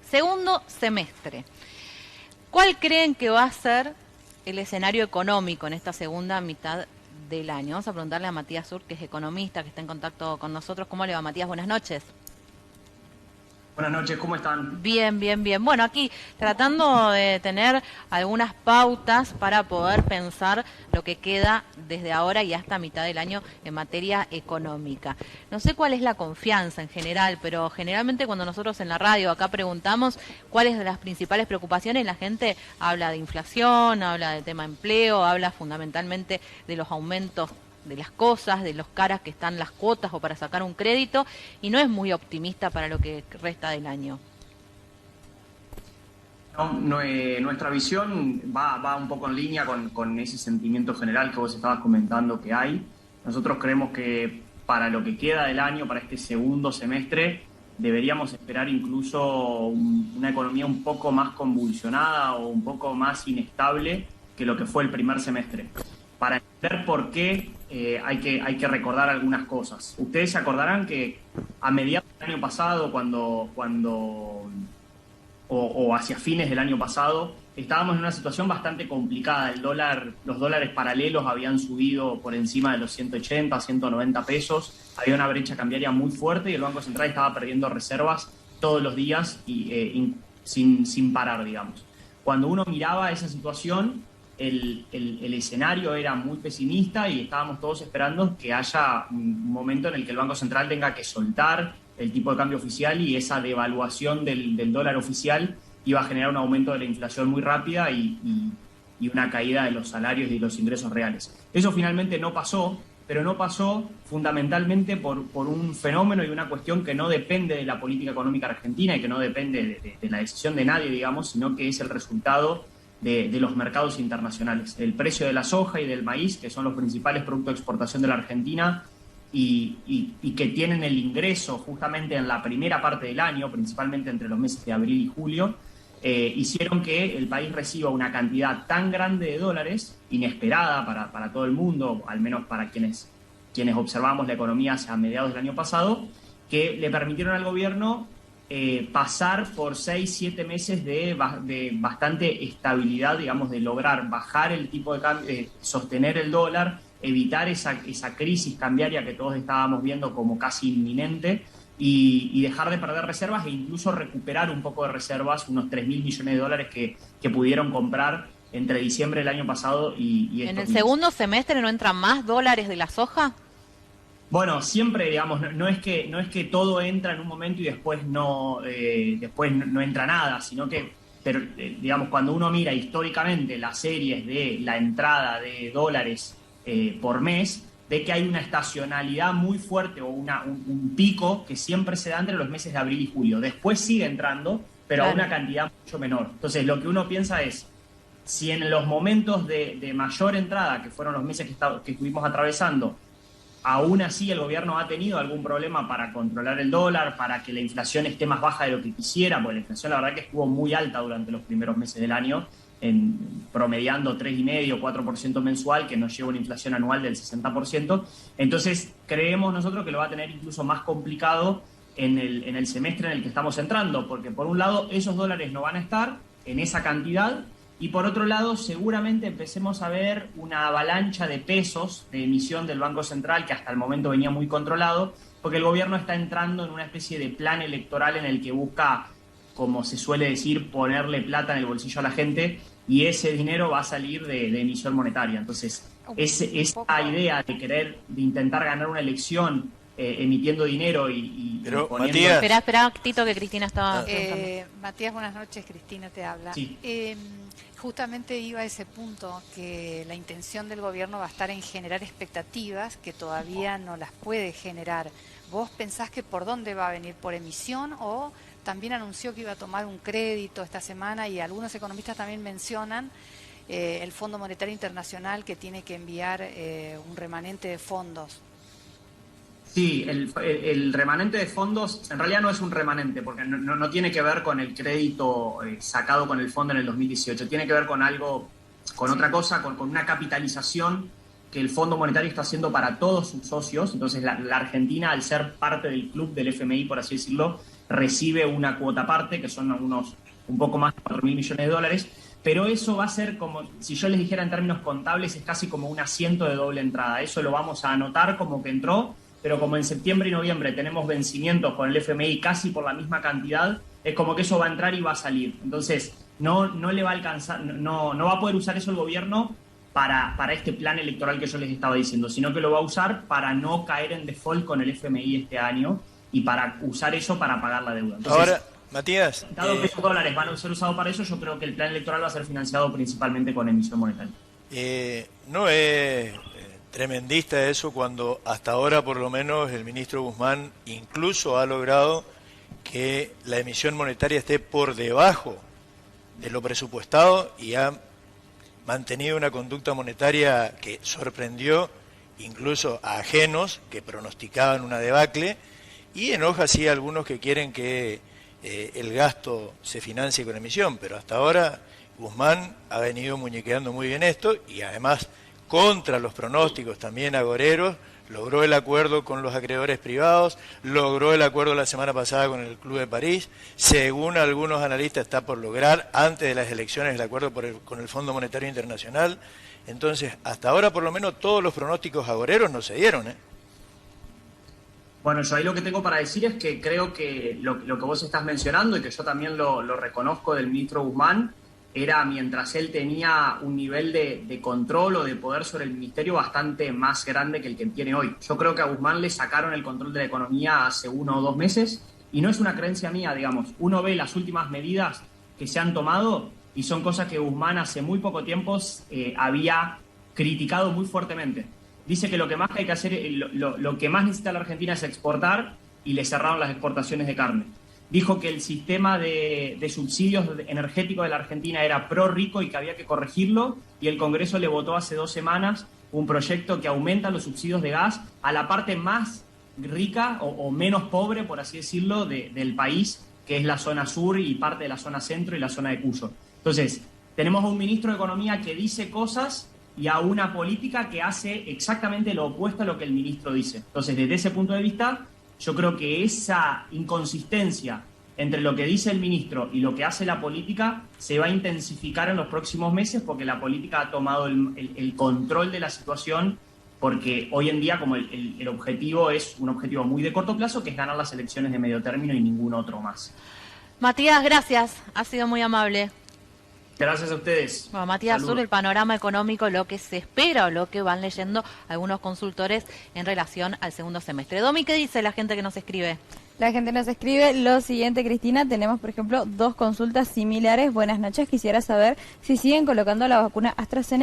Segundo semestre. ¿Cuál creen que va a ser el escenario económico en esta segunda mitad del año? Vamos a preguntarle a Matías Sur, que es economista, que está en contacto con nosotros. ¿Cómo le va, Matías? Buenas noches. Buenas noches, ¿cómo están? Bien, bien, bien. Bueno, aquí tratando de tener algunas pautas para poder pensar lo que queda desde ahora y hasta mitad del año en materia económica. No sé cuál es la confianza en general, pero generalmente cuando nosotros en la radio acá preguntamos cuáles son las principales preocupaciones, la gente habla de inflación, habla del tema empleo, habla fundamentalmente de los aumentos de las cosas, de los caras que están las cuotas o para sacar un crédito, y no es muy optimista para lo que resta del año. Nuestra visión va un poco en línea con ese sentimiento general que vos estabas comentando que hay. Nosotros creemos que para lo que queda del año, para este segundo semestre, deberíamos esperar incluso una economía un poco más convulsionada o un poco más inestable que lo que fue el primer semestre. Para entender por qué hay que recordar algunas cosas. Ustedes se acordarán que a mediados del año pasado, o hacia fines del año pasado, estábamos en una situación bastante complicada. Los dólares paralelos habían subido por encima de los 180, 190 pesos. Había una brecha cambiaria muy fuerte y el Banco Central estaba perdiendo reservas todos los días y sin parar, digamos. Cuando uno miraba esa situación, el escenario era muy pesimista y estábamos todos esperando que haya un momento en el que el Banco Central tenga que soltar el tipo de cambio oficial y esa devaluación del dólar oficial iba a generar un aumento de la inflación muy rápida y una caída de los salarios y de los ingresos reales. Eso finalmente no pasó, pero no pasó fundamentalmente por un fenómeno y una cuestión que no depende de la política económica argentina y que no depende de la decisión de nadie, digamos, sino que es el resultado de los mercados internacionales. El precio de la soja y del maíz, que son los principales productos de exportación de la Argentina y que tienen el ingreso justamente en la primera parte del año, principalmente entre los meses de abril y julio, hicieron que el país reciba una cantidad tan grande de dólares, inesperada para todo el mundo, al menos para quienes observamos la economía hacia mediados del año pasado, que le permitieron al gobierno pasar por 6-7 meses de bastante estabilidad, digamos, de lograr bajar el tipo de cambio, sostener el dólar, evitar esa crisis cambiaria que todos estábamos viendo como casi inminente y dejar de perder reservas e incluso recuperar un poco de reservas, unos 3.000 millones de dólares que pudieron comprar entre diciembre del año pasado y estos ¿En el meses. segundo semestre no entran más dólares de la soja? Bueno, siempre, digamos, no es que todo entra en un momento y después no entra nada, sino que, pero, digamos, cuando uno mira históricamente las series de la entrada de dólares por mes, ve que hay una estacionalidad muy fuerte o un pico que siempre se da entre los meses de abril y julio. Después sigue entrando, pero a una cantidad mucho menor. Entonces, lo que uno piensa es, si en los momentos de mayor entrada, que fueron los meses que estuvimos atravesando, aún así el gobierno ha tenido algún problema para controlar el dólar, para que la inflación esté más baja de lo que quisiera, porque la inflación la verdad que estuvo muy alta durante los primeros meses del año, promediando 3,5%, 4% mensual, que nos lleva una inflación anual del 60%. Entonces creemos nosotros que lo va a tener incluso más complicado en el semestre en el que estamos entrando, porque por un lado esos dólares no van a estar en esa cantidad, y por otro lado, seguramente empecemos a ver una avalancha de pesos de emisión del Banco Central, que hasta el momento venía muy controlado, porque el gobierno está entrando en una especie de plan electoral en el que busca, como se suele decir, ponerle plata en el bolsillo a la gente, y ese dinero va a salir de emisión monetaria. Entonces, esa idea de intentar ganar una elección emitiendo dinero y Pero, poniendo... Matías. Espera, Tito, que Cristina estaba preguntando. Matías, buenas noches, Cristina te habla. Sí. Justamente iba a ese punto, que la intención del gobierno va a estar en generar expectativas que todavía no las puede generar. ¿Vos pensás que por dónde va a venir? ¿Por emisión? O también anunció que iba a tomar un crédito esta semana, y algunos economistas también mencionan el Fondo Monetario Internacional, que tiene que enviar un remanente de fondos. Sí, el remanente de fondos en realidad no es un remanente, porque no tiene que ver con el crédito sacado con el fondo en el 2018, tiene que ver con algo, con otra cosa, con una capitalización que el Fondo Monetario está haciendo para todos sus socios. Entonces la Argentina, al ser parte del club del FMI, por así decirlo, recibe una cuota aparte, que son un poco más de 4.000 millones de dólares, pero eso va a ser como, si yo les dijera en términos contables, es casi como un asiento de doble entrada. Eso lo vamos a anotar como que entró, pero como en septiembre y noviembre tenemos vencimientos con el FMI casi por la misma cantidad, es como que eso va a entrar y va a salir. Entonces, no le va a alcanzar, no va a poder usar eso el gobierno para este plan electoral que yo les estaba diciendo, sino que lo va a usar para no caer en default con el FMI este año y para usar eso para pagar la deuda. Entonces, ahora, Matías, dado que esos dólares van a ser usados para eso, yo creo que el plan electoral va a ser financiado principalmente con emisión monetaria. no es tremendista eso cuando hasta ahora por lo menos el ministro Guzmán incluso ha logrado que la emisión monetaria esté por debajo de lo presupuestado y ha mantenido una conducta monetaria que sorprendió incluso a ajenos que pronosticaban una debacle y enoja sí a algunos que quieren que el gasto se financie con emisión, pero hasta ahora Guzmán ha venido muñequeando muy bien esto y además contra los pronósticos también agoreros, logró el acuerdo con los acreedores privados, logró el acuerdo la semana pasada con el Club de París, según algunos analistas está por lograr antes de las elecciones el acuerdo con el Fondo Monetario Internacional. Entonces, hasta ahora por lo menos todos los pronósticos agoreros no se dieron, ¿eh? Bueno, yo ahí lo que tengo para decir es que creo que lo que vos estás mencionando y que yo también lo reconozco del ministro Guzmán, era mientras él tenía un nivel de control o de poder sobre el ministerio bastante más grande que el que tiene hoy. Yo creo que a Guzmán le sacaron el control de la economía hace 1 o 2 meses y no es una creencia mía, digamos. Uno ve las últimas medidas que se han tomado y son cosas que Guzmán hace muy poco tiempo había criticado muy fuertemente. Dice que lo que más hay que hacer, lo que más necesita la Argentina es exportar y le cerraron las exportaciones de carne. Dijo que el sistema de subsidios energéticos de la Argentina era pro rico y que había que corregirlo y el Congreso le votó hace 2 semanas un proyecto que aumenta los subsidios de gas a la parte más rica o menos pobre, por así decirlo, del país, que es la zona sur y parte de la zona centro y la zona de Cuyo. Entonces, tenemos a un ministro de Economía que dice cosas y a una política que hace exactamente lo opuesto a lo que el ministro dice. Entonces, desde ese punto de vista, yo creo que esa inconsistencia entre lo que dice el ministro y lo que hace la política se va a intensificar en los próximos meses porque la política ha tomado el control de la situación, porque hoy en día como el objetivo es un objetivo muy de corto plazo, que es ganar las elecciones de medio término y ningún otro más. Matías, gracias. Ha sido muy amable. Gracias a ustedes. Bueno, Matías Zul, el panorama económico, lo que se espera o lo que van leyendo algunos consultores en relación al segundo semestre. Domi, ¿qué dice la gente que nos escribe? La gente nos escribe lo siguiente, Cristina. Tenemos, por ejemplo, 2 consultas similares. Buenas noches. Quisiera saber si siguen colocando la vacuna AstraZeneca